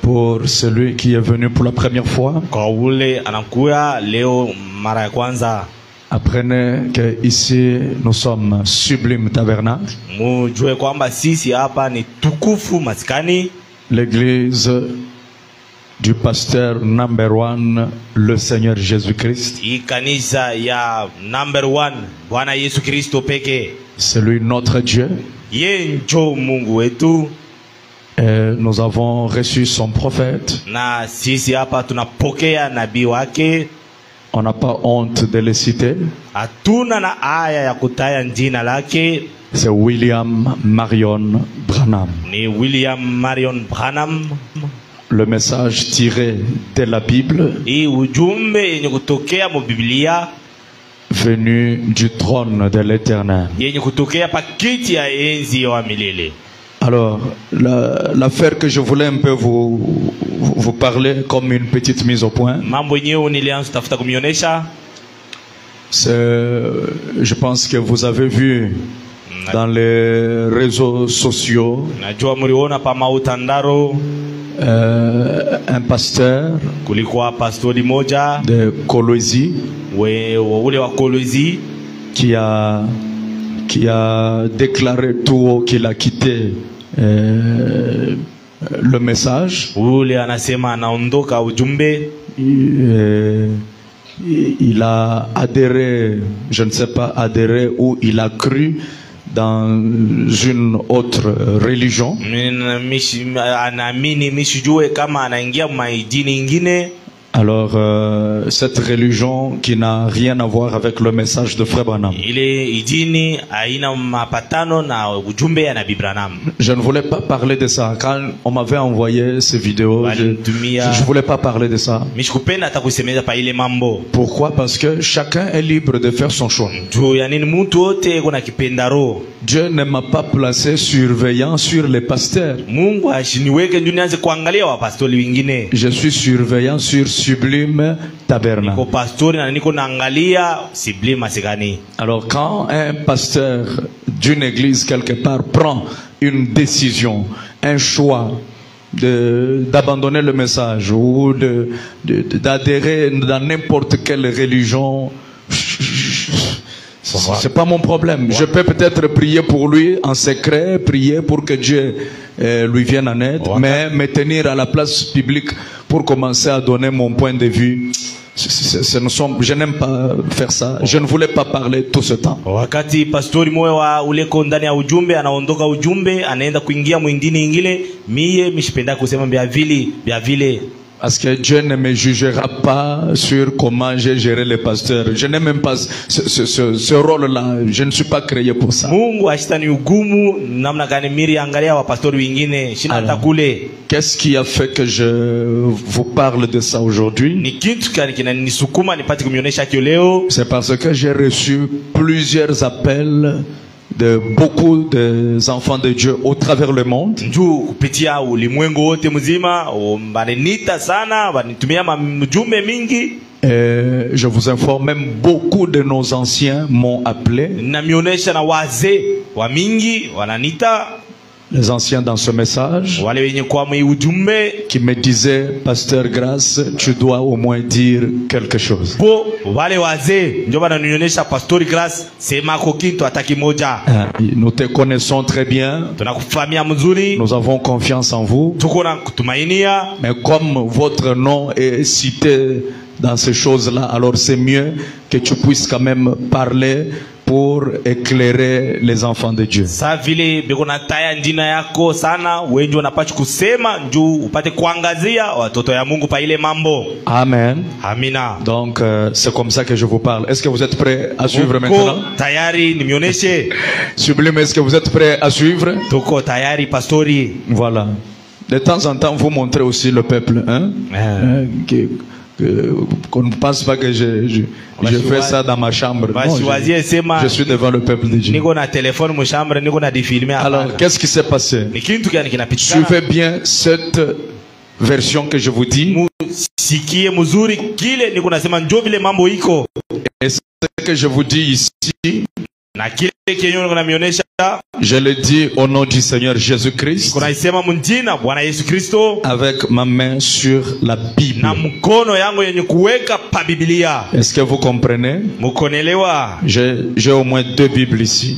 Pour celui qui est venu pour la première fois, apprenez que ici nous sommes Sublime Tabernacle, l'église du pasteur number one, le Seigneur Jésus-Christ. C'est lui notre Dieu. Et nous avons reçu son prophète. On n'a pas honte de le citer. C'est William Marion Branham. Le message tiré de la Bible, venu du trône de l'Éternel. Alors, l'affaire que je voulais un peu vous parler comme une petite mise au point, je pense que vous avez vu dans les réseaux sociaux un pasteur de Kolwezi qui a déclaré tout haut qu'il a quitté le message. Il a adhéré, je ne sais pas adhéré, ou il a cru dans une autre religion. Alors, cette religion qui n'a rien à voir avec le message de Frère Branham. Je ne voulais pas parler de ça. Quand on m'avait envoyé ces vidéos, je ne voulais pas parler de ça. Pourquoi? Parce que chacun est libre de faire son choix. Dieu ne m'a pas placé surveillant sur les pasteurs. Je suis surveillant sur Sublime Tabernacle. Alors quand un pasteur d'une église quelque part prend une décision, un choix d'abandonner le message ou d'adhérer dans n'importe quelle religion, c'est pas mon problème. Je peux peut-être prier pour lui en secret, prier pour que Dieu lui vienne en aide, mais me tenir à la place publique pour commencer à donner mon point de vue, je n'aime pas faire ça. Je ne voulais pas parler tout ce temps. Parce que Dieu ne me jugera pas sur comment j'ai géré les pasteurs. Je n'ai même pas ce rôle-là. Je ne suis pas créé pour ça. Alors, qu'est-ce qui a fait que je vous parle de ça aujourd'hui? C'est parce que j'ai reçu plusieurs appels de beaucoup d'enfants de Dieu au travers le monde. Et je vous informe, même beaucoup de nos anciens m'ont appelé. Les anciens dans ce message qui me disaient, Pasteur Grâce, tu dois au moins dire quelque chose. Nous te connaissons très bien. Nous avons confiance en vous. Mais comme votre nom est cité dans ces choses-là, alors c'est mieux que tu puisses quand même parler pour éclairer les enfants de Dieu. Amen. Donc c'est comme ça que je vous parle. Est-ce que vous êtes prêts à suivre maintenant? Sublime, est-ce que vous êtes prêts à suivre? Voilà. De temps en temps, vous montrez aussi le peuple, hein? Qu'on ne pense pas que je fais ça dans ma chambre. Non, je suis devant le peuple de Dieu. Alors, qu'est-ce qui s'est passé? Suivez bien cette version que je vous dis. Et ce que je vous dis ici Je le dis au nom du Seigneur Jésus-Christ, avec ma main sur la Bible. Est-ce que vous comprenez? J'ai au moins 2 Bibles ici.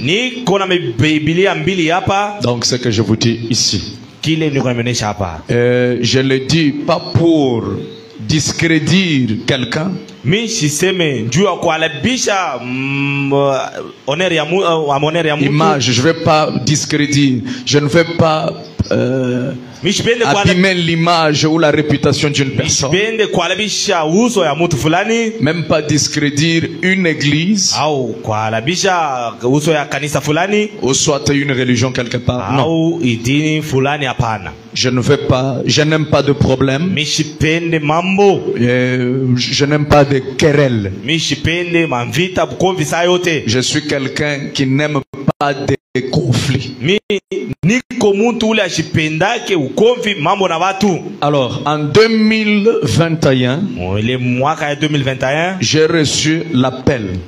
Donc ce que je vous dis ici, je le dis pas pour discréditer quelqu'un, image, je vais pas discréditer, je ne vais pas abîmer l'image ou la réputation d'une personne, même pas discréditer une église ou soit une religion quelque part. Non. Je ne veux pas, je n'aime pas de problème, je n'aime pas de querelles. Je suis quelqu'un qui n'aime pas de conflits. Alors en 2021, j'ai reçu l'appel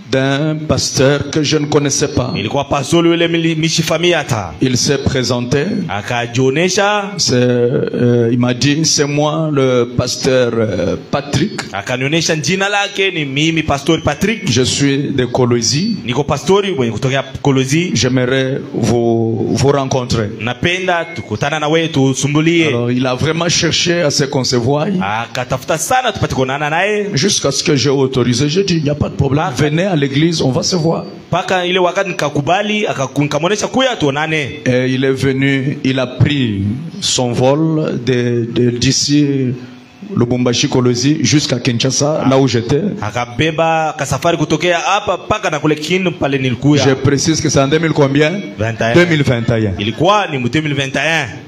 d'un pasteur que je ne connaissais pas. Il s'est présenté. Il m'a dit, c'est moi le pasteur Patrick. Je suis de Colosie. J'aimerais vous rencontrer. Alors il a vraiment cherché à se concevoir jusqu'à ce que j'ai autorisé. J'ai dit, il n'y a pas de problème, venez à l'église, on va se voir. Et il est venu, il a pris son vol d'ici Lubumbashi Kolosi jusqu'à Kinshasa, là où j'étais. Je précise que c'est en 2000 combien? 2021.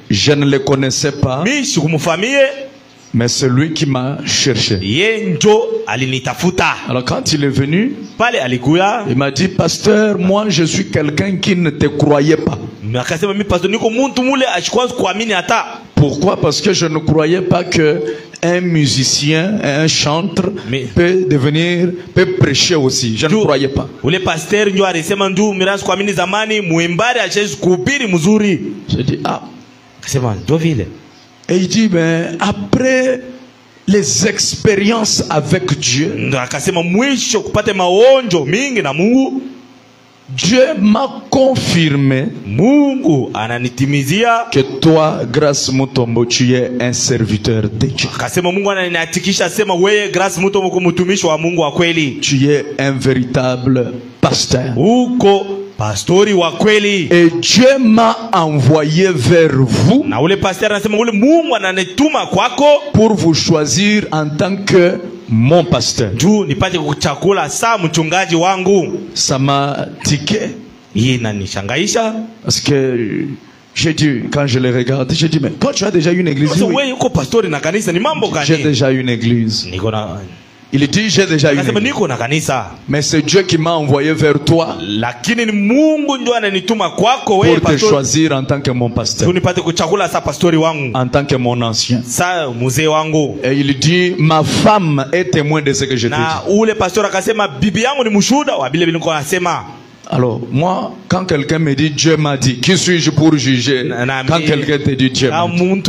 Je ne le connaissais pas, mais c'est lui qui m'a cherché. Alors quand il est venu, il m'a dit, pasteur, moi je suis quelqu'un qui ne te croyait pas. Pourquoi? Parce que je ne croyais pas que un musicien, un chanteur peut prêcher aussi. Je ne croyais pas. J'ai dit, ah. Et il dit, ben, après les expériences avec Dieu, Dieu m'a confirmé que toi, Grace Mutombo, tu es un serviteur de Dieu. Tu es un véritable pasteur. Et Dieu m'a envoyé vers vous pour vous choisir en tant que mon pasteur. Ça m'a tiqué. Parce que j'ai dit, quand je les regarde, j'ai dit, mais toi tu as déjà une église? Oui. J'ai déjà une église. Il dit, j'ai déjà une église. Mais c'est Dieu qui m'a envoyé vers toi pour te choisir en tant que mon pasteur, en tant que mon ancien. Et il dit, ma femme est témoin de ce que je te dis. Alors, moi, quand quelqu'un me dit Dieu m'a dit, qui suis-je pour juger? Quand quelqu'un te dit Dieu m'a dit,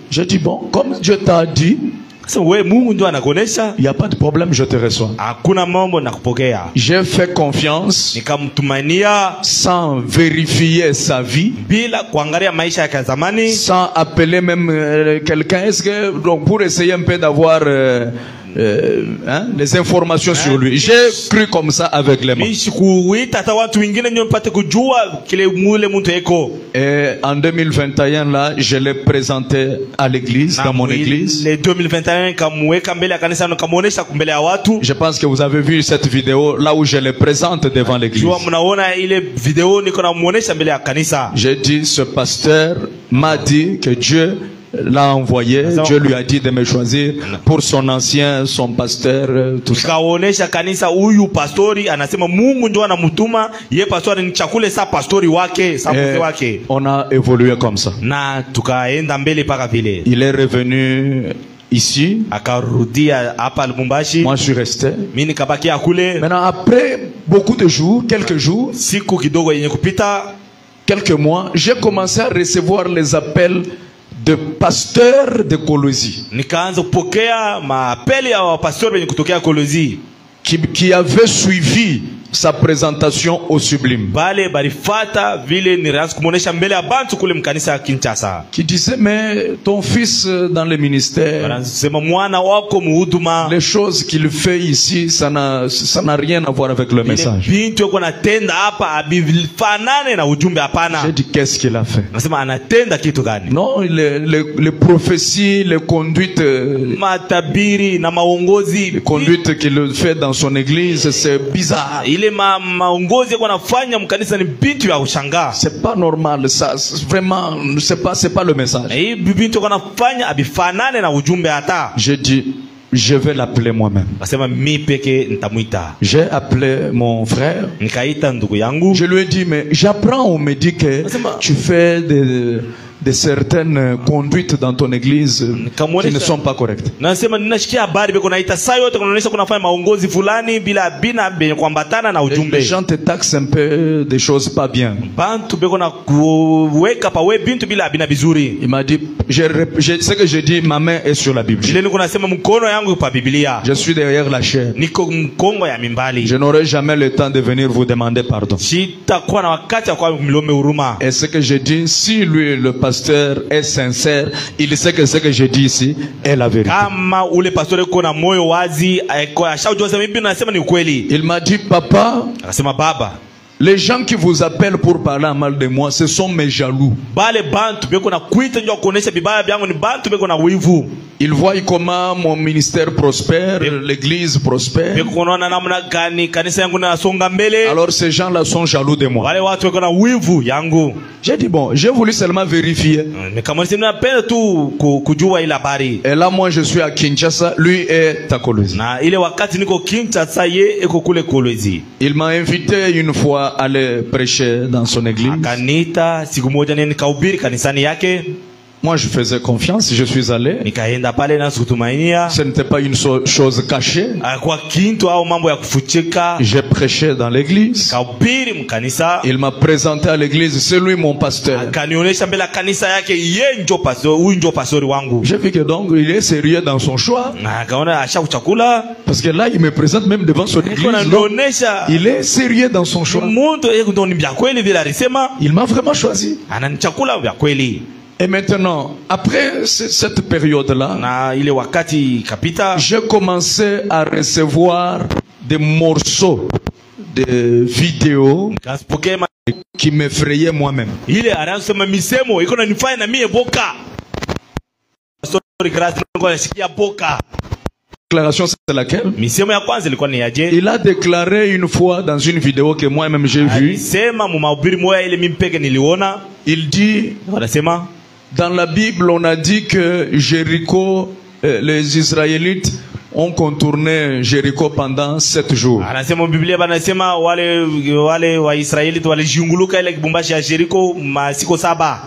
je dis, bon, comme Dieu t'a dit, il n'y a pas de problème, je te reçois. J'ai fait confiance sans vérifier sa vie, sans appeler même quelqu'un. Est-ce que, donc, pour essayer un peu d'avoir les informations sur lui. J'ai cru comme ça avec les mains. Et en 2021 là, je l'ai présenté à l'église, dans mon église. Je pense que vous avez vu cette vidéo là où je le présente devant l'église. J'ai dit, ce pasteur m'a dit que Dieu l'a envoyé, Dieu lui a dit de me choisir pour son ancien, son pasteur, tout ça. Et on a évolué comme ça. Il est revenu, ici. Akarudia hapa Lubumbashi. Moi je suis resté. Mimi nikabakia kule. Maintenant après beaucoup de jours, quelques jours, siku kidogo yenye kupita, quelques mois, j'ai commencé à recevoir les appels de pasteurs de Kolwezi. Nikaanza kupokea maapeli ya pastori wenye kutokea Kolwezi qui avaient suivi sa présentation au Sublime. Bale barifata vile niraanza kumuonesha mbele ya bantu kule mkanisa ya Kinshasa. Qui disait mais ton fils dans le ministère, anasema mwana wako muhuduma, les choses qu'il fait ici ça n'a rien à voir avec le message. Bintu yako anatenda hapa abifanane na ujumbe hapana. J'ai dit qu'est-ce qu'il a fait? Anasema anatenda kitu gani? Non, les prophéties, les conduites, matabiri na maongozi, les conduites qu'il fait dans son église, c'est bizarre. Ile maongozi yako anafanya mkanisa ni bintu ya ushangaa. C'est pas normal ça, vraiment c'est pas le message. Bintu yako anafanya abifanane na ujumbe hata. J'ai dit je vais l'appeler moi-même. J'ai appelé mon frère. Je lui ai dit mais j'apprends, on me dit que tu fais de certaines conduites dans ton église qui ne sont pas correctes. Les gens te taxent un peu des choses pas bien. Il m'a dit, ce que j'ai dit, ma main est sur la Bible. Je suis derrière la chair. Je n'aurai jamais le temps de venir vous demander pardon. Et ce que j'ai dit, si lui, le pasteur est sincère, il sait que ce que je dis ici est la vérité. Il m'a dit, papa, les gens qui vous appellent pour parler mal de moi, ce sont mes jaloux. Ils voient comment mon ministère prospère, l'église prospère. Alors ces gens-là sont jaloux de moi. J'ai dit bon, j'ai voulu seulement vérifier. Et là moi je suis à Kinshasa, lui est à Kolwezi. Il m'a invité une fois à aller prêcher dans son église. Moi je faisais confiance, je suis allé. Ce n'était pas une chose cachée. J'ai prêché dans l'église. Il m'a présenté à l'église, c'est lui mon pasteur. J'ai vu que donc il est sérieux dans son choix. Parce que là il me présente même devant son église. Il est sérieux dans son choix. Il m'a vraiment choisi. Et maintenant, après cette période-là, j'ai commencé à recevoir des morceaux de vidéos qui m'effrayaient moi-même. Déclaration, c'est laquelle? Il a déclaré une fois dans une vidéo que moi-même j'ai vue. Il dit, dans la Bible, on a dit que Jéricho, les Israélites ont contourné Jéricho pendant 7 jours.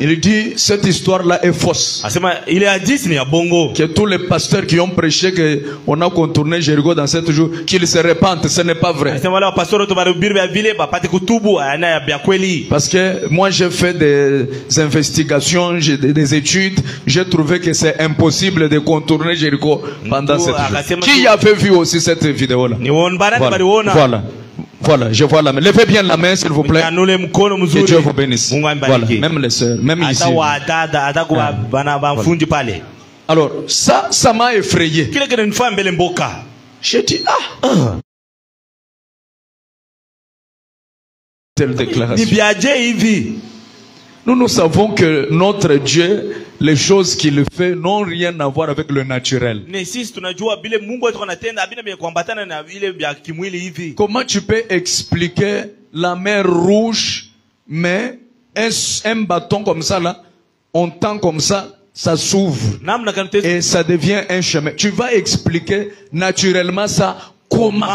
Il dit cette histoire-là est fausse. Que tous les pasteurs qui ont prêché qu'on a contourné Jéricho dans 7 jours, qu'ils se répandent, ce n'est pas vrai. Parce que moi j'ai fait des investigations, des études, j'ai trouvé que c'est impossible de contourner Jéricho pendant 7 jours. Qui avait vu aussi cette vidéo-là? Voilà, je vois la main. Levez bien la main, s'il vous plaît. Que Dieu vous bénisse. Voilà, même les sœurs, même ici. Alors, ça m'a effrayé. J'ai dit, telle déclaration. Nous savons que notre Dieu, les choses qu'il fait n'ont rien à voir avec le naturel. Comment tu peux expliquer la mer Rouge, mais un bâton comme ça là, on tend comme ça, ça s'ouvre et ça devient un chemin. Tu vas expliquer naturellement ça comment?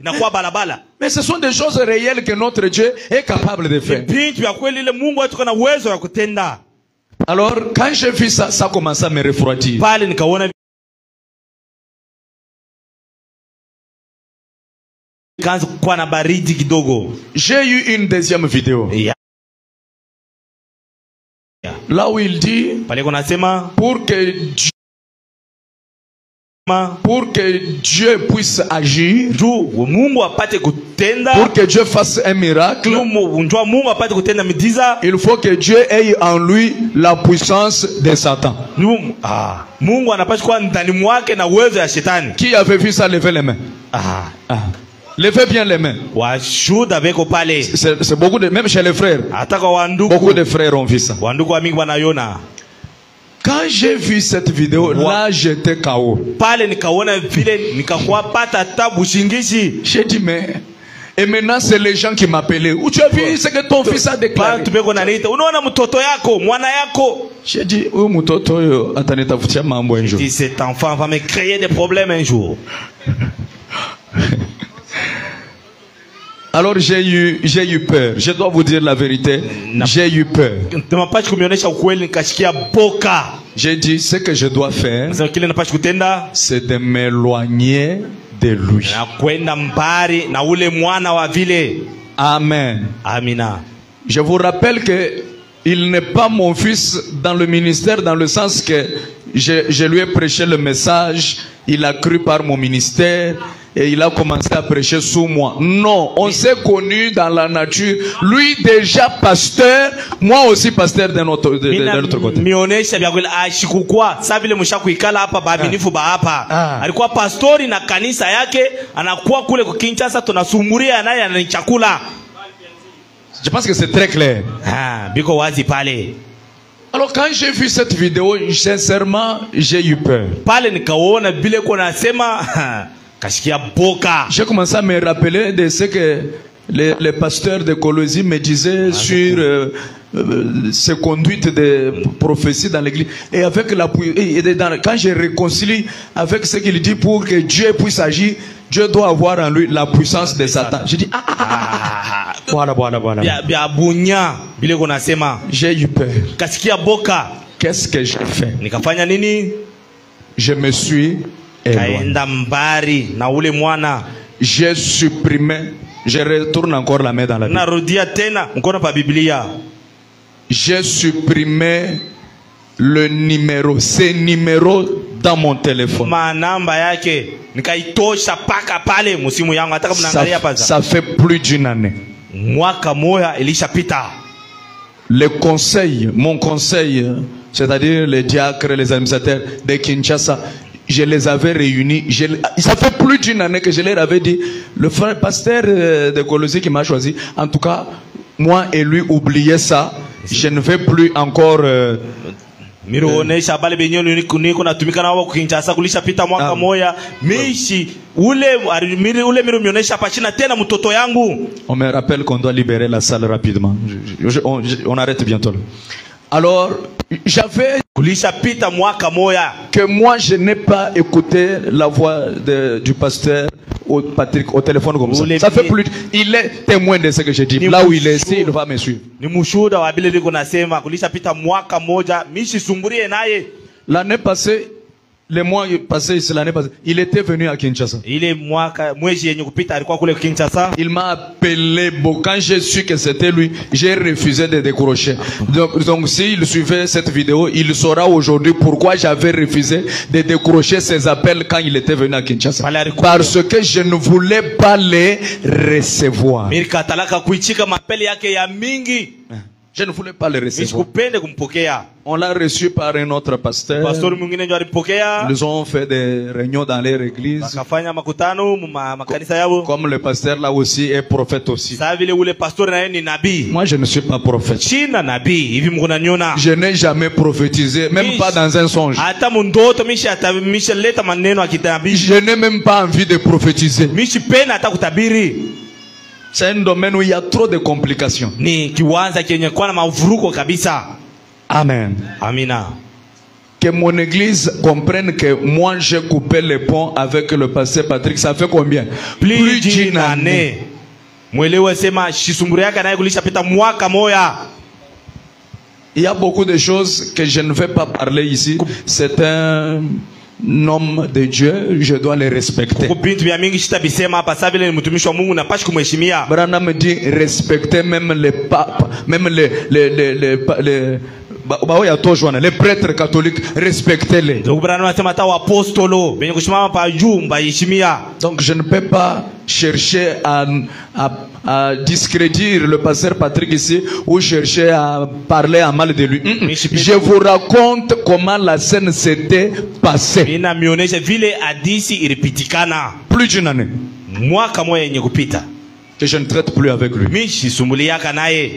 inakuwa balabala. Mais ce sont des choses réelles que notre Dieu est capable de faire. Vitu vya kweli ile Mungu wetu kana uwezo wa kutenda. Alors quand j'ai vu ça, ça commençait à me refroidir. Pale nikaona kaanza kuwa na baridi kidogo. J'ai eu une deuxième vidéo. Là où il dit pale kuna sema pour que Dieu puisse agir, Mungu apate kutenda, pour que Dieu fasse un miracle, Mungu apate kutenda miujiza, il faut que Dieu ait en lui la puissance de Satan. Mungu anapaswa kuwa ndani mwake na uwezo ya shetani. Qui avait vu ça, levez les mains. Levez bien les mains. C'est beaucoup de, même chez les frères. Beaucoup de frères ont vu ça. Quand j'ai vu cette vidéo, là j'étais KO. J'ai dit mais, et maintenant c'est les gens qui m'appelaient. Où tu as vu ce que ton fils a déclaré? J'ai dit, oh mutoto, cet enfant va me créer des problèmes un jour. Alors j'ai eu peur. Je dois vous dire la vérité. J'ai eu peur. J'ai dit ce que je dois faire, c'est de m'éloigner de lui. Amen. Amina. Je vous rappelle que il n'est pas mon fils dans le ministère, dans le sens que je lui ai prêché le message, il a cru par mon ministère et il a commencé à prêcher sous moi. Non, on s'est connus dans la nature. Lui déjà pasteur, moi aussi pasteur de notre côté. Alikuwa pastori na kanisa yake, anakuwa kule kwa Kinshasa, tunasumuria naye ananichakula. Je pense que c'est très clair. Biko wazi pale. Alors quand j'ai vu cette vidéo, sincèrement, j'ai eu peur. Pale nikaona bile kwa nasema kashikia boka. J'ai commencé à me rappeler de ce que les pasteurs de Colosie me disaient sur ces conduites de prophétie dans l'église. Et avec quand je réconcilie avec ce qu'il dit pour que Dieu puisse agir, Dieu doit avoir en lui la puissance de Satan. Je dis voilà. J'ai eu peur. Qu'est-ce que j'ai fait? Je me suis éloigné. J'ai supprimé. Je retourne encore la main dans la Bible. J'ai supprimé le numéro, ces numéros dans mon téléphone. Ça fait plus d'une année. Le conseil, mon conseil, c'est-à-dire les diacres, les administrateurs de Kinshasa, je les avais réunis. Ça fait plus d'une année que je leur avais dit, le frère pasteur de Colosie qui m'a choisi, en tout cas, moi et lui, oubliez ça. Je ne vais plus encore... On me rappelle qu'on doit libérer la salle rapidement. On arrête bientôt. Alors, j'avais que moi je n'ai pas écouté la voix du pasteur Patrick au téléphone comme ça. Ça fait plus. Il est témoin de ce que je dis. Là où il est, ici, il va me suivre. L'année passée, le mois passé, c'est l'année passée, il était venu à Kinshasa. Il m'a appelé. Bon, quand j'ai su que c'était lui, j'ai refusé de décrocher. Donc s'il suivait cette vidéo, il saura aujourd'hui pourquoi j'avais refusé de décrocher ses appels quand il était venu à Kinshasa. Parce que je ne voulais pas les recevoir. Je ne voulais pas le recevoir. On l'a reçu par un autre pasteur. Ils ont fait des réunions dans leur église. Comme le pasteur là aussi est prophète aussi. Moi je ne suis pas prophète. Je n'ai jamais prophétisé, même pas dans un songe. Je n'ai même pas envie de prophétiser. C'est un domaine où il y a trop de complications. Ni kiwanza kenye kwa na mavuruko kabisa. Amen. Amina. que mon église comprenne que moi j'ai coupé les ponts avec le pasteur Patrick. Ça fait combien? Plus d'une année. Mwelewe sema shisumburi yake naye kulisha pita mwaka moya. Il y a beaucoup de choses que je ne vais pas parler ici. C'est un homme de Dieu, je dois les respecter. Branham me dit respecter même les papes, même les prêtres catholiques, respectez-les. Donc je ne peux pas chercher à discrédire le pasteur Patrick ici ou chercher à parler à mal de lui. Je vous raconte comment la scène s'était passée. Plus d'une année que je ne traite plus avec lui.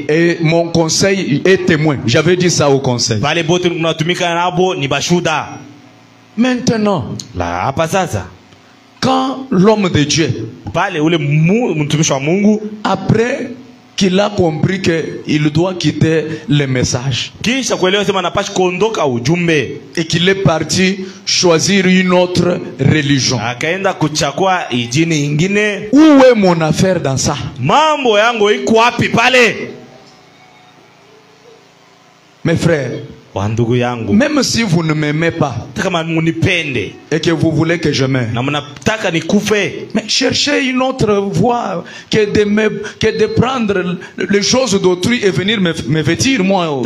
Et mon conseil est témoin. J'avais dit ça au conseil. Maintenant, quand l'homme de Dieu, après qu'il a compris qu'il doit quitter le message et qu'il est parti choisir une autre religion, où est mon affaire dans ça? Mes frères, même si vous ne m'aimez pas et que vous voulez que je meure, mais cherchez une autre voie que de prendre les choses d'autrui et venir me vêtir moi.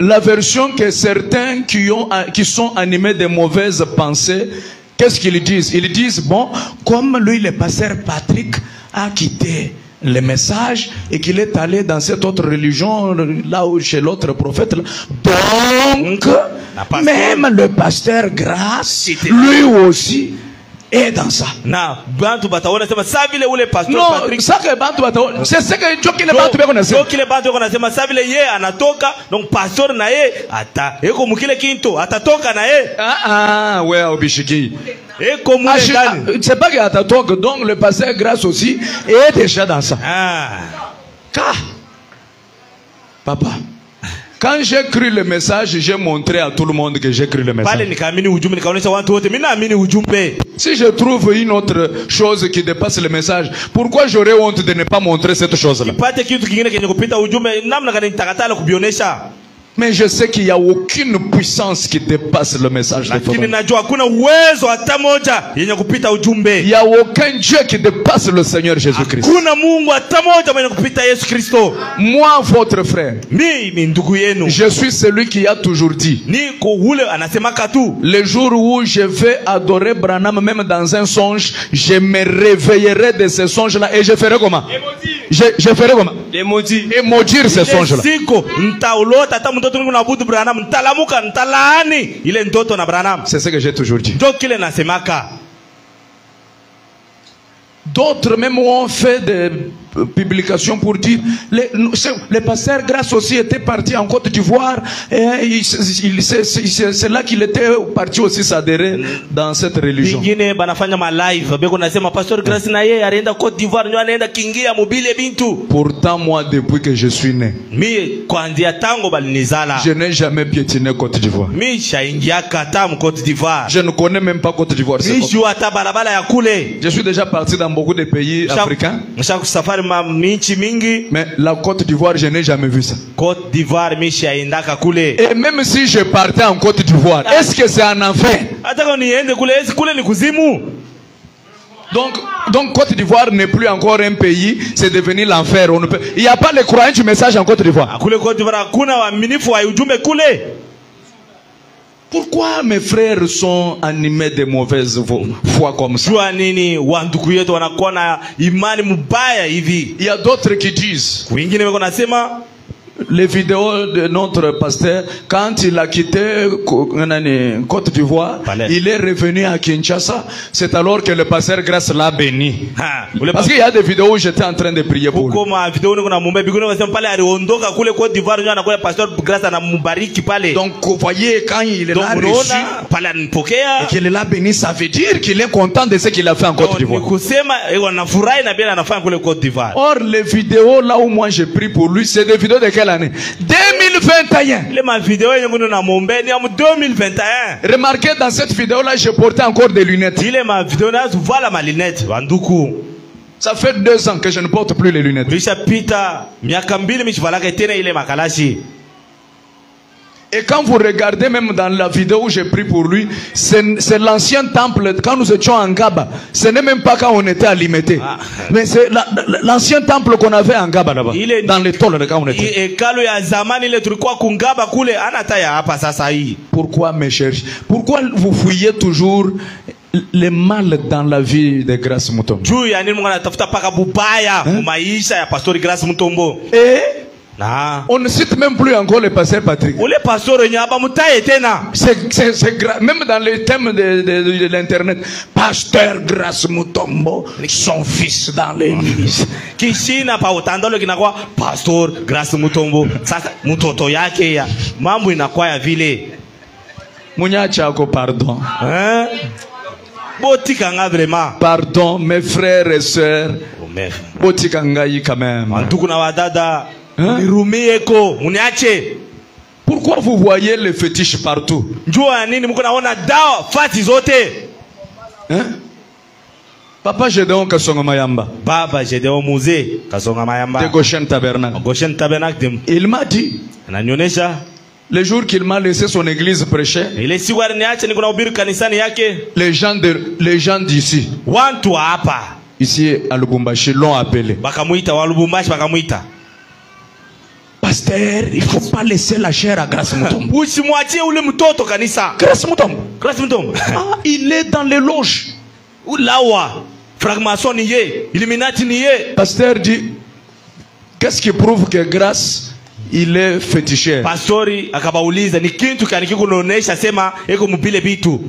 La version que certains qui sont animés de mauvaises pensées, qu'est-ce qu'ils disent? Ils disent, bon, comme lui le pasteur Patrick a quitté le message et qu'il est allé dans cette autre religion là où chez l'autre prophète là. Donc même le pasteur Grâce lui aussi est dans ça. Non, ça que Bantu bataona, c'est ce que Joki le Bantu beko nasema. Joki le Bantu beko nasema ça vile ye anatoka, donc pasteur na ye ata eko mukile kinto atatoka na ye. Ouais obishiki. C'est pas qu'il atatoka, donc le pasteur Grâce aussi est déjà dans ça. Papa, quand j'ai cru le message, j'ai montré à tout le monde que j'ai cru le message. Si je trouve une autre chose qui dépasse le message, pourquoi j'aurais honte de ne pas montrer cette chose-là? Mais je sais qu'il n'y a aucune puissance qui dépasse le message de ton. Il n'y a aucun Dieu qui dépasse le Seigneur Jésus-Christ. Moi, votre frère, je suis celui qui a toujours dit, le jour où je vais adorer Branham, même dans un songe, je me réveillerai de ce songe-là et je ferai comment? Je ferai comment? Et maudire ce songe-là. C'est ce que j'ai toujours dit. D'autres même ont fait des publications pour dire le pasteur Grâce aussi était parti en Côte d'Ivoire et c'est là qu'il était parti aussi s'adhérer dans cette religion. Pourtant moi depuis que je suis né, je n'ai jamais piétiné Côte d'Ivoire. Je ne connais même pas Côte d'Ivoire. Je suis déjà parti dans beaucoup de pays africains. Mais la Côte d'Ivoire, je n'ai jamais vu ça. Et même si je partais en Côte d'Ivoire, est-ce que c'est un enfer? Donc Côte d'Ivoire n'est plus encore un pays, c'est devenu l'enfer. Il n'y a pas les croyants du message en Côte d'Ivoire. Pourquoi mes frères sont animés de mauvaises foi comme ça? Il y a d'autres qui disent, les vidéos de notre pasteur, quand il a quitté Côte d'Ivoire, il est revenu à Kinshasa. C'est alors que le pasteur Grâce l'a béni. Parce qu'il y a des vidéos où j'étais en train de prier pour lui. Donc vous voyez, quand il est là reçu et qu'il l'a béni, ça veut dire qu'il est content de ce qu'il a fait en Côte d'Ivoire. Or les vidéos là où moi j'ai pris pour lui, c'est des vidéos de quelle quelle année? 2021. Remarquez, dans cette vidéo-là, je portais encore des lunettes. Ça fait 2 ans que je ne porte plus les lunettes. Et quand vous regardez même dans la vidéo où j'ai pris pour lui, c'est l'ancien temple quand nous étions en Gaba. Ce n'est même pas quand on était à Limité. Mais c'est l'ancien temple qu'on avait en Gaba là-bas. Dans les tôles quand on était. Pourquoi mes chers? Pourquoi vous fouillez toujours le mal dans la vie de Grace Mutombo? Et on ne cite même plus encore le pasteur Patrick. C'est même dans les thèmes de l'internet. Pasteur Grace Mutombo, son fils dans l'église. Pasteur Grace Mutombo, mutoto yake ya mambo inakuwa ya vile. Munyachako, pardon. Botikanga vraiment. Pardon mes frères et sœurs. Botikanga yi quand même. Ndugu na wadada. Pourquoi vous voyez les fétiches partout? Papa Gédéon Kasonga Mayamba. Baba Gédéon Musée Kasonga Mayamba. De Goshen Tabernacle. Goshen Tabernacle. Il m'a dit, le jour qu'il m'a laissé son église prêcher, les gens d'ici, ici à Lubumbashi, l'ont appelé. Pasteur, il ne faut pas laisser la chair à Grace Mutombo. Grace Mutombo. Ah, il est dans les loges. Pasteur dit, qu'est-ce qui prouve que Grace, il est féticheur?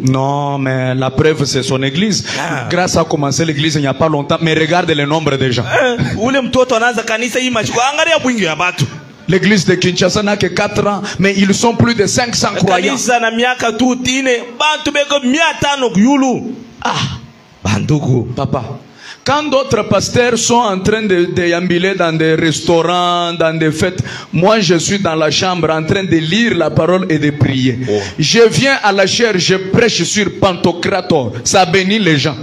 Non, mais la preuve c'est son église. Grace a commencé l'église il n'y a pas longtemps, mais regarde le nombre de gens. L'église de Kinshasa n'a que 4 ans, mais ils sont plus de 500 croyants. Papa, quand d'autres pasteurs sont en train de déambuler dans des restaurants, dans des fêtes, moi je suis dans la chambre en train de lire la parole et de prier. Je viens à la chair, je prêche sur Pantocrator. Ça bénit les gens.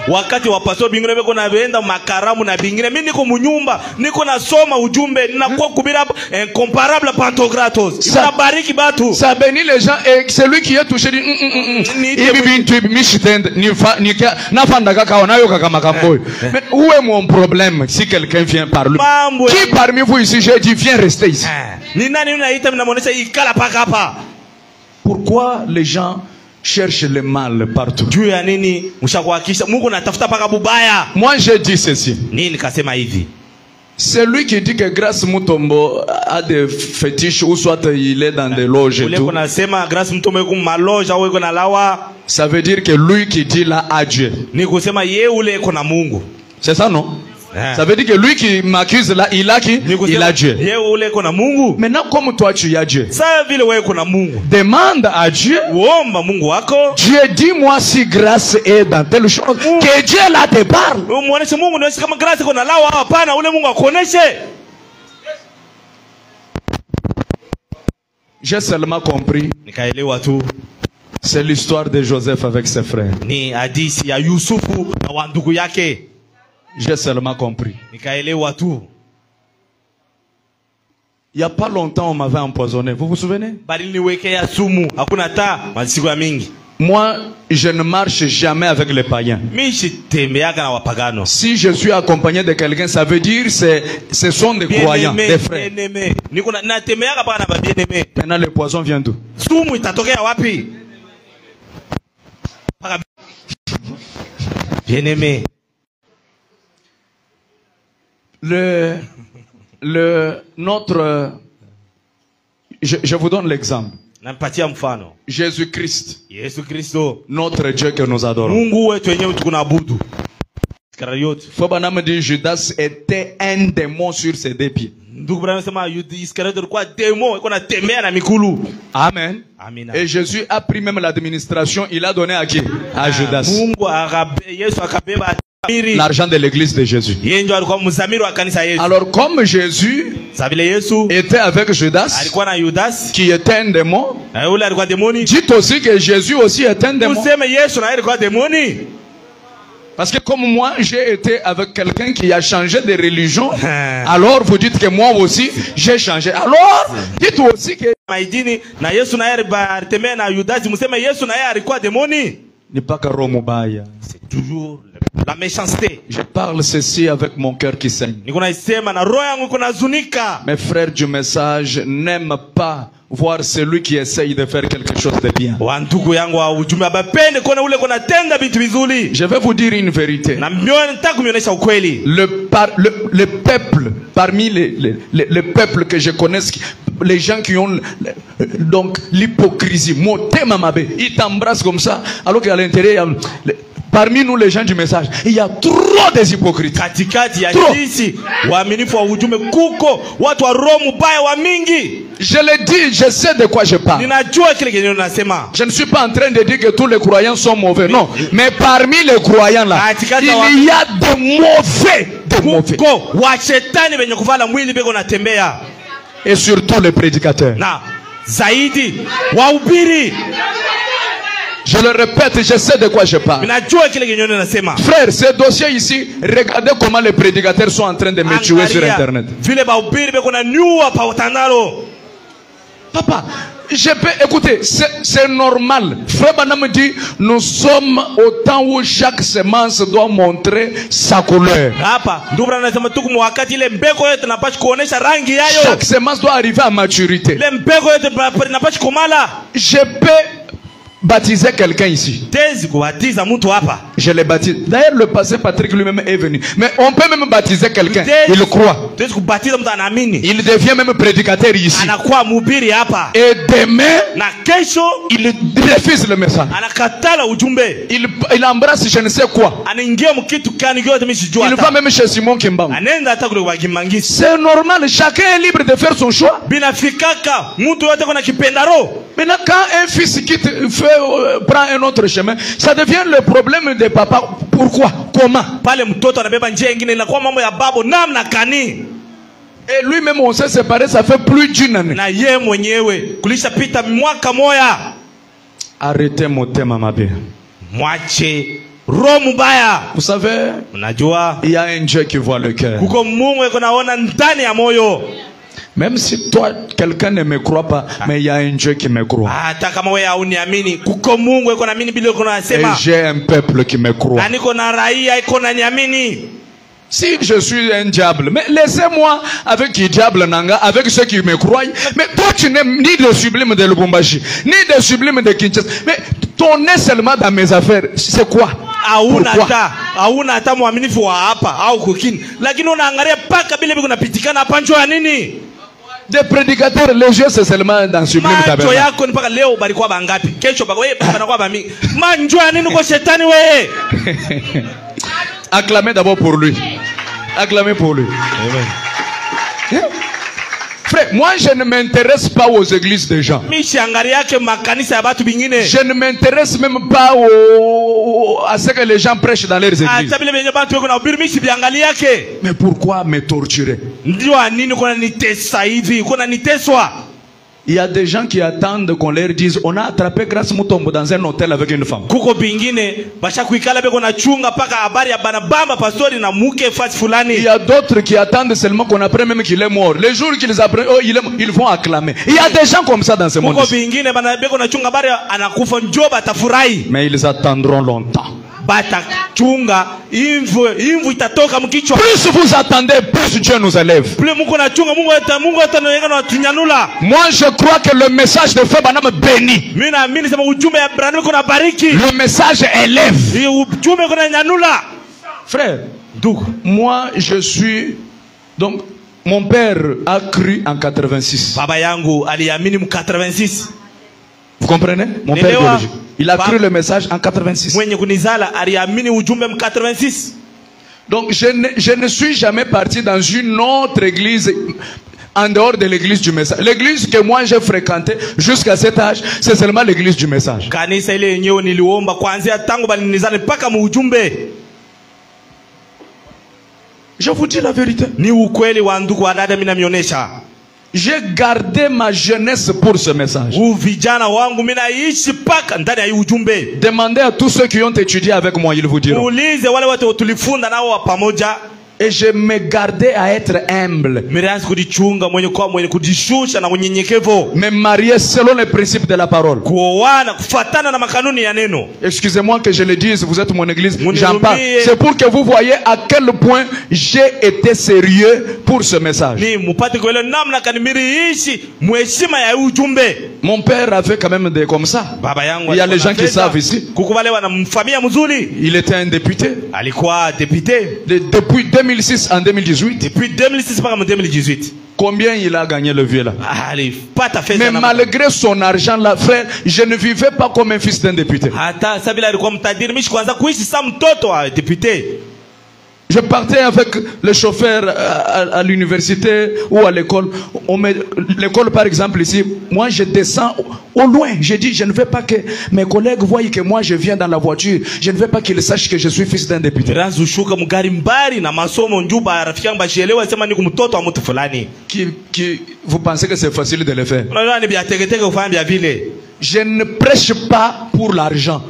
Wakati wa pastor bingine beko na benda makaramu na bingine mimi niko munyumba niko nasoma ujumbe ninakuwa kubira incomparable Pantocrator. Ça bariki batu. Ça bénit les gens et celui qui est touché dit mais où est mon problème si quelqu'un vient par lui? Qui parmi vous ici, j'ai dit viens rester ici? Pourquoi les gens cherchent le mal partout? Moi j'ai dit ceci. Celui qui dit que Grace Mutombo a des fétiches ou soit il est dans des loges et tout, ça veut dire que lui qui dit là a Dieu. C'est ça, non? Ça veut dire que lui qui m'accuse là, il a qui? Il a Dieu. Maintenant, comme toi tu as Dieu, demande à Dieu. Dieu, dis-moi si grâce est dans telle chose. Que Dieu là te parle. J'ai seulement compris. C'est l'histoire de Joseph avec ses frères. J'ai seulement compris. Il n'y a pas longtemps, on m'avait empoisonné. Vous vous souvenez? Moi, je ne marche jamais avec les païens. Si je suis accompagné de quelqu'un, ça veut dire que ce sont des croyants, des frères. Maintenant, le poison vient d'où? Bien-aimé. Je vous donne l'exemple. Jésus-Christ, notre Dieu que nous adorons. Fobanam dit Judas était un démon sur ses 2 pieds. Amen. Et Jésus a pris même l'administration, il a donné à qui? À Judas. l'argent de l'église de Jésus. Alors comme Jésus était avec Judas, qui était un démon, dites aussi que Jésus aussi est un démon. Parce que comme moi, j'ai été avec quelqu'un qui a changé de religion, alors vous dites que moi aussi, j'ai changé. Alors, dites aussi que... C'est toujours la méchanceté. Je parle ceci avec mon cœur qui saigne. Mes frères du message n'aiment pas voir celui qui essaye de faire quelque chose de bien. Je vais vous dire une vérité. Le peuple, parmi les peuples que je connais, les gens qui ont donc l'hypocrisie, ils t'embrassent comme ça, alors qu'à l'intérieur, parmi nous les gens du message, il y a trop des hypocrites. Je le dis, je sais de quoi je parle. Je ne suis pas en train de dire que tous les croyants sont mauvais, non. Mais parmi les croyants là, il y a de mauvais. Et surtout les prédicateurs. Je le répète, je sais de quoi je parle. Frère, ce dossier ici, regardez comment les prédicateurs sont en train de me tuer sur Internet. Papa, je peux écouter, c'est normal. Frère Banam dit, nous sommes au temps où chaque semence doit montrer sa couleur. Chaque semence doit arriver à maturité. Je peux baptiser quelqu'un ici. Je l'ai baptisé. D'ailleurs, le pasteur Patrick lui-même est venu. Mais on peut même baptiser quelqu'un. Il croit. Il devient même prédicateur ici. Et demain, il refuse le message. Il embrasse je ne sais quoi. Il va même chez Simon Kimbangu. C'est normal. Chacun est libre de faire son choix. Maintenant, quand un fils quitte, prend un autre chemin, ça devient le problème de papa. Pourquoi? Comment? Et lui-même, on s'est séparé, ça fait plus d'une année. Arrêtez mon thème, ma bien. Vous savez, il y a un Dieu qui voit le cœur. Même si toi, quelqu'un ne me croit pas, mais il y a un Dieu qui me croit. Et j'ai un peuple qui me croit. Si je suis un diable, mais laissez-moi avec qui diable nanga, avec ceux qui me croient. Mais toi, tu n'aimes ni le sublime de Lubumbashi, ni le sublime de Kinshasa. Mais ton nez seulement dans mes affaires, c'est quoi? Des prédicateurs, les yeux c'est seulement dans sublime tabernacle. Acclamez d'abord pour lui. Acclamez pour lui. Frère, moi je ne m'intéresse pas aux églises des gens. Je ne m'intéresse même pas à ce que les gens prêchent dans leurs églises. Mais pourquoi me torturer? Il y a des gens qui attendent qu'on leur dise on a attrapé Grâce Mutombo dans un hôtel avec une femme. Il y a d'autres qui attendent seulement qu'on apprenne même qu'il est mort. Les jours qu'ils apprennent, oh, ils vont acclamer. Il y a des gens comme ça dans ce monde. Mais ils attendront longtemps. Plus vous attendez, plus Dieu nous élève. Moi je crois que le message de Frère Branham bénit. Le message élève. Frère, moi je suis donc mon père a cru en 86. Vous comprenez? Mon père biologique. Il a cru le message en 86. Donc je ne suis jamais parti dans une autre église en dehors de l'église du message. L'église que moi j'ai fréquentée jusqu'à cet âge, c'est seulement l'église du message. Je vous dis la vérité. Ni ukweli wa ndugu wa dada mina mionesha. J'ai gardé ma jeunesse pour ce message. Vijana wangu mina ishi paka ndani ya hii ujumbe. Demandez à tous ceux qui ont étudié avec moi, ils vous diront. Ulize wale watu tulifunda nao pamoja. Et je me gardais à être humble. Me marier selon les principes de la parole. Excusez-moi que je le dise, vous êtes mon église, j'en parle. C'est pour que vous voyez à quel point j'ai été sérieux pour ce message. Mon père a fait quand même des comme ça. Il y a les gens qui savent ici. Il était un député. Depuis 2006 en 2018. Depuis 2006 par 2018. Combien il a gagné le vieux là? Mais malgré son argent là, frère, je ne vivais pas comme un fils d'un député. Je partais avec le chauffeur à l'université ou à l'école. L'école par exemple ici, moi je descends au loin. Je dis, je ne veux pas que mes collègues voient que moi je viens dans la voiture. Je ne veux pas qu'ils sachent que je suis fils d'un député. Vous pensez que c'est facile de le faire? Je ne prêche pas pour l'argent.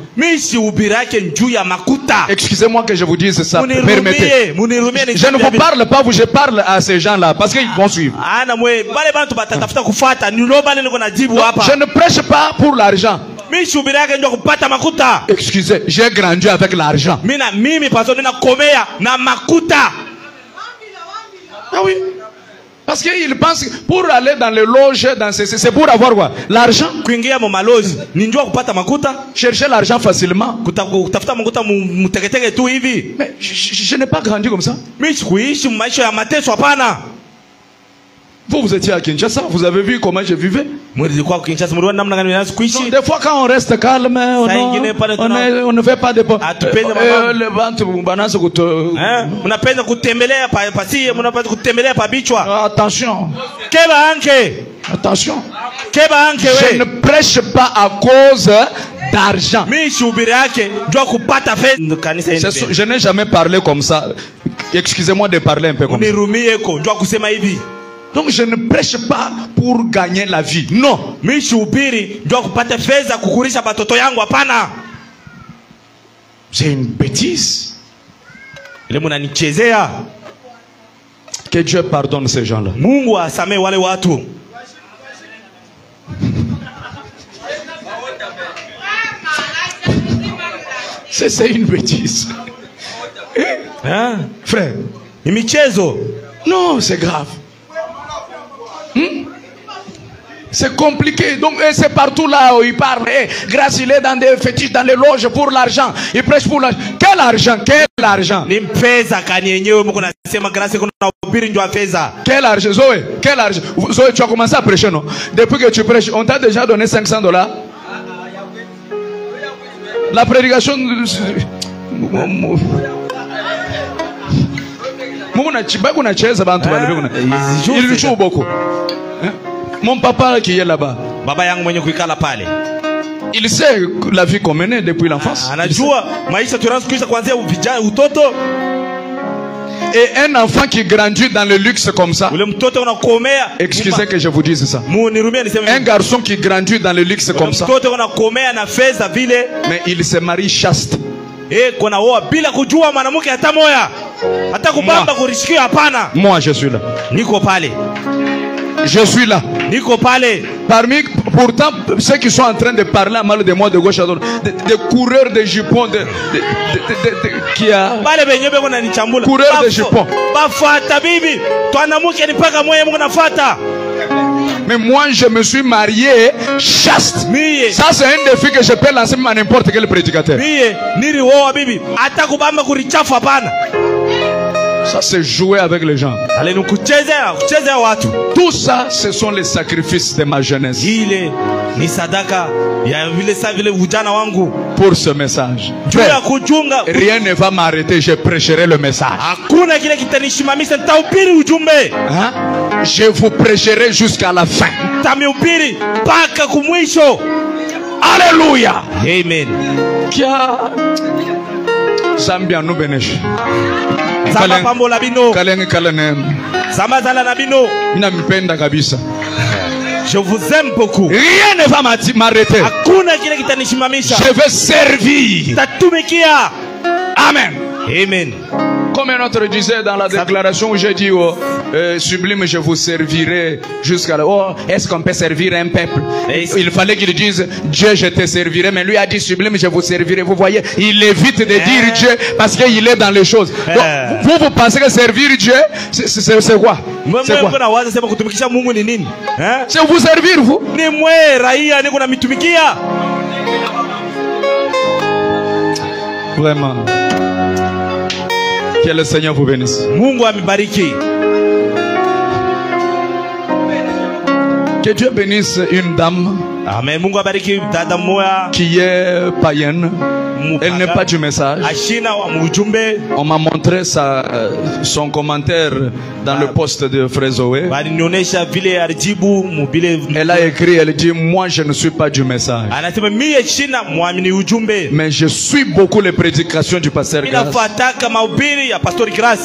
Excusez-moi que je vous dise ça. Permettez. Je ne vous parle pas, je parle à ces gens-là parce qu'ils vont suivre. Je ne prêche pas pour l'argent. Excusez, j'ai grandi avec l'argent. Ah oui. Parce qu'ils pensent que pour aller dans les loges, c'est pour avoir quoi? L'argent. Chercher l'argent facilement. Mais je n'ai pas grandi comme ça. Vous étiez à Kinshasa, vous avez vu comment je vivais. Donc, des fois quand on reste calme, on ne fait pas de... Attention. Attention. Je ne prêche pas à cause d'argent. Je n'ai jamais parlé comme ça. Excusez-moi de parler un peu comme ça. Donc je ne prêche pas pour gagner la vie. Non. C'est une bêtise. Que Dieu pardonne ces gens-là. C'est une bêtise. Hein? Frère. Non, c'est grave. C'est compliqué. Donc c'est partout là où il parle. Grâce, il est dans des fétiches, dans les loges pour l'argent. Il prêche pour l'argent. Quel argent? Quel argent? Quel argent? Zoé, quel argent? Zoé, tu as commencé à prêcher, non? Depuis que tu prêches, on t'a déjà donné $500. La prédication... Il joue beaucoup. Mon papa qui est là-bas, il sait la vie qu'on menait depuis l'enfance. Et un enfant qui grandit dans le luxe comme ça, excusez que je vous dise ça, un garçon qui grandit dans le luxe comme ça, mais il se marie chaste. Moi je suis là. Je suis là. Parmi, pourtant, ceux qui sont en train de parler à mal de moi de gauche à droite, des coureurs de jupons, qui a coureurs de jupons. Mais moi, je me suis marié chaste. Ça, c'est un défi que je peux lancer à n'importe quel prédicateur. Ça, c'est jouer avec les gens. Tout ça, ce sont les sacrifices de ma jeunesse. Pour ce message. Frère, rien ne va m'arrêter, je prêcherai le message. Hein? Je vous prêcherai jusqu'à la fin. Alléluia. Amen. Zambia nous benesh. Zamba pambola bino. Kalenge kalene. Zamba zala na bino. Mina mpenda kabisa. Je vous aime beaucoup. Rien ne va m'arrêter. Hakuna kile kitanishimamisha. Je vais servir. Tatumikia. Amen. Amen. Comme un autre disait dans la déclaration où j'ai dit sublime, je vous servirai jusqu'à là. Oh, est-ce qu'on peut servir un peuple? Il fallait qu'il dise Dieu, je te servirai. Mais lui a dit sublime, je vous servirai. Vous voyez, il évite de dire Dieu parce qu'il est dans les choses. Donc, vous pensez que servir Dieu, c'est quoi? C'est quoi? C'est vous servir, vous. Vraiment. Que le Seigneur vous bénisse. Mungu amibariki. Que Dieu bénisse une dame. Amen. Mungu abariki dada moya qui est païenne. Elle n'est pas du message. On m'a montré son commentaire dans le poste de Frézoé. Elle a écrit, elle dit, moi je ne suis pas du message. Mais je suis beaucoup les prédications du pasteur Grace.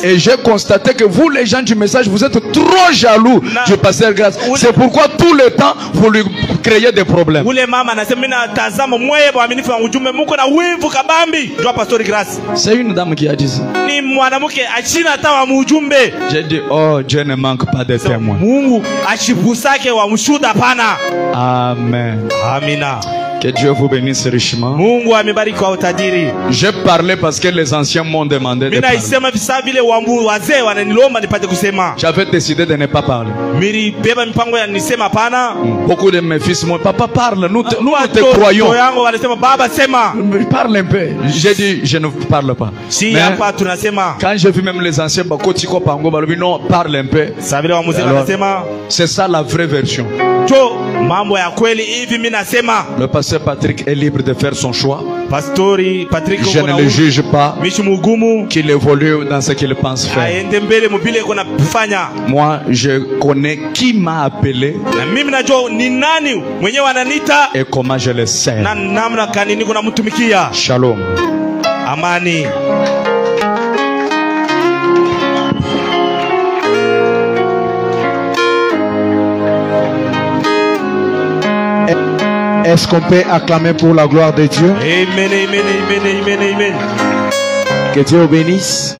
Et j'ai constaté que vous les gens du message, vous êtes trop jaloux du pasteur Grace. C'est pourquoi tout le temps vous lui créez des problèmes. C'est une dame qui a dit ça. J'ai dit, oh, Dieu ne manque pas de témoins. Amen. Amina. Que Dieu vous bénisse richement. J'ai parlé parce que les anciens m'ont demandé de parler. J'avais décidé de ne pas parler. Beaucoup de mes fils m'ont dit, papa parle, nous te croyons. Parle un peu. J'ai dit, je ne parle pas. Mais quand j'ai vu même les anciens, non, parle un peu. C'est ça la vraie version. Le pasteur Patrick est libre de faire son choix. Je ne le juge pas qu'il évolue dans ce qu'il pense faire. Moi, je connais qui m'a appelé et comment je le sers. Shalom. Amani. Est-ce qu'on peut acclamer pour la gloire de Dieu? Amen, amen, amen, amen, amen. Que Dieu bénisse.